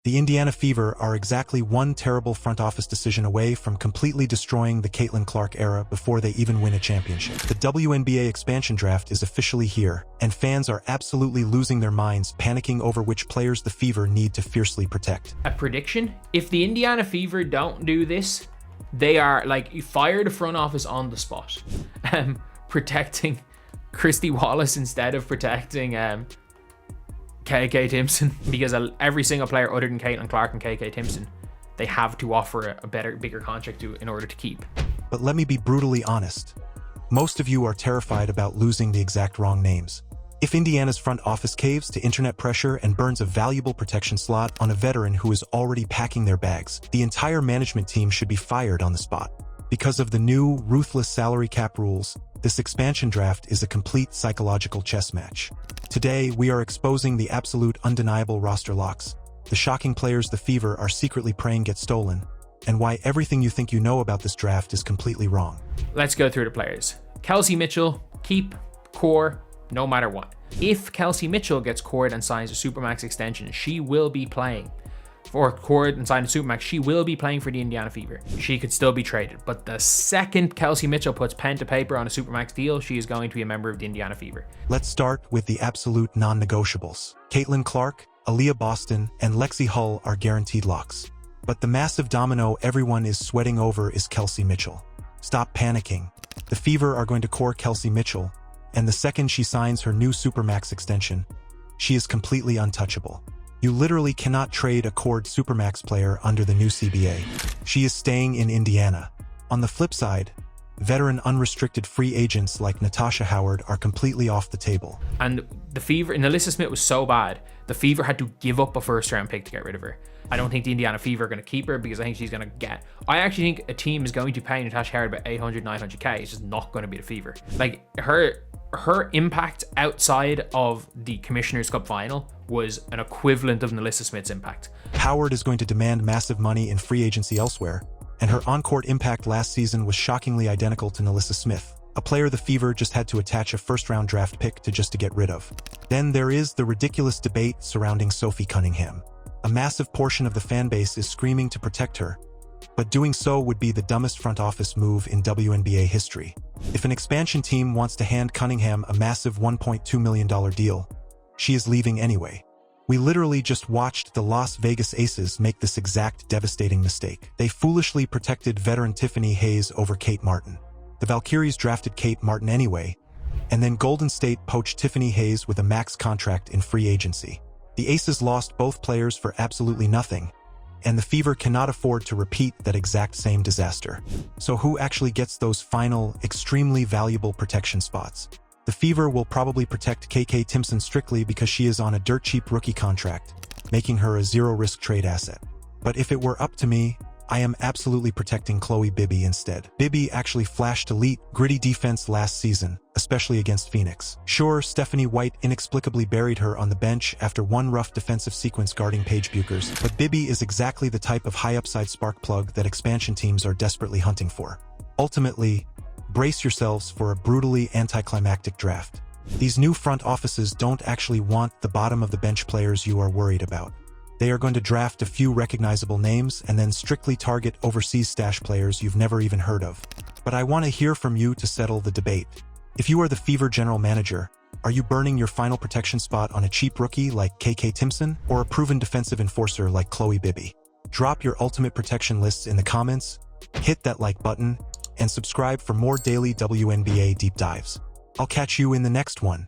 The Indiana Fever are exactly one terrible front office decision away from completely destroying the Caitlin Clark era before they even win a championship. The WNBA Expansion Draft is officially here, and fans are absolutely losing their minds, panicking over which players the Fever need to fiercely protect. A prediction? If the Indiana Fever don't do this, they are like, you fire the front office on the spot. Protecting Christy Wallace instead of protecting KK Timpson, because every single player other than Caitlin Clark and KK Timpson, they have to offer a better, bigger contract to in order to keep. But let me be brutally honest. Most of you are terrified about losing the exact wrong names. If Indiana's front office caves to internet pressure and burns a valuable protection slot on a veteran who is already packing their bags, the entire management team should be fired on the spot. Because of the new, ruthless salary cap rules, this expansion draft is a complete psychological chess match. Today, we are exposing the absolute undeniable roster locks, the shocking players the Fever are secretly praying get stolen, and why everything you think you know about this draft is completely wrong. Let's go through the players. Kelsey Mitchell, keep, core, no matter what. If Kelsey Mitchell gets cored and signs a supermax extension, she will be playing. Or cored and signed a supermax, she will be playing for the Indiana Fever. She could still be traded, but the second Kelsey Mitchell puts pen to paper on a supermax deal, she is going to be a member of the Indiana Fever. Let's start with the absolute non-negotiables. Caitlin Clark, Aliyah Boston, and Lexie Hull are guaranteed locks. But the massive domino everyone is sweating over is Kelsey Mitchell. Stop panicking. The Fever are going to core Kelsey Mitchell, and the second she signs her new supermax extension, she is completely untouchable. You literally cannot trade a cored supermax player under the new CBA. She is staying in Indiana. On the flip side, veteran unrestricted free agents like Natasha Howard are completely off the table. And the Fever, and Alyssa Smith was so bad, the Fever had to give up a first round pick to get rid of her. I don't think the Indiana Fever are going to keep her because I think she's going to get... I actually think a team is going to pay Natasha Howard about 800, 900k. It's just not going to be the Fever. Like, her impact outside of the Commissioner's Cup final was an equivalent of Alyssa Smith's impact. Howard is going to demand massive money in free agency elsewhere, and her on-court impact last season was shockingly identical to Alyssa Smith, a player the Fever just had to attach a first-round draft pick to just to get rid of. Then there is the ridiculous debate surrounding Sophie Cunningham. A massive portion of the fan base is screaming to protect her, but doing so would be the dumbest front office move in WNBA history. If an expansion team wants to hand Cunningham a massive $1.2 million deal, she is leaving anyway. We literally just watched the Las Vegas Aces make this exact devastating mistake. They foolishly protected veteran Tiffany Hayes over Kate Martin. The Valkyries drafted Kate Martin anyway, and then Golden State poached Tiffany Hayes with a max contract in free agency. The Aces lost both players for absolutely nothing, and the Fever cannot afford to repeat that exact same disaster. So who actually gets those final, extremely valuable protection spots? The Fever will probably protect KK Timpson strictly because she is on a dirt-cheap rookie contract, making her a zero-risk trade asset. But if it were up to me, I am absolutely protecting Chloe Bibby instead. Bibby actually flashed elite, gritty defense last season, especially against Phoenix. Sure, Stephanie White inexplicably buried her on the bench after one rough defensive sequence guarding Paige Buchers, but Bibby is exactly the type of high-upside spark plug that expansion teams are desperately hunting for. Ultimately, brace yourselves for a brutally anticlimactic draft. These new front offices don't actually want the bottom-of-the-bench players you are worried about. They are going to draft a few recognizable names and then strictly target overseas stash players you've never even heard of. But I want to hear from you to settle the debate. If you are the Fever general manager, are you burning your final protection spot on a cheap rookie like KK Timpson or a proven defensive enforcer like Chloe Bibby? Drop your ultimate protection lists in the comments, hit that like button, and subscribe for more daily WNBA deep dives. I'll catch you in the next one.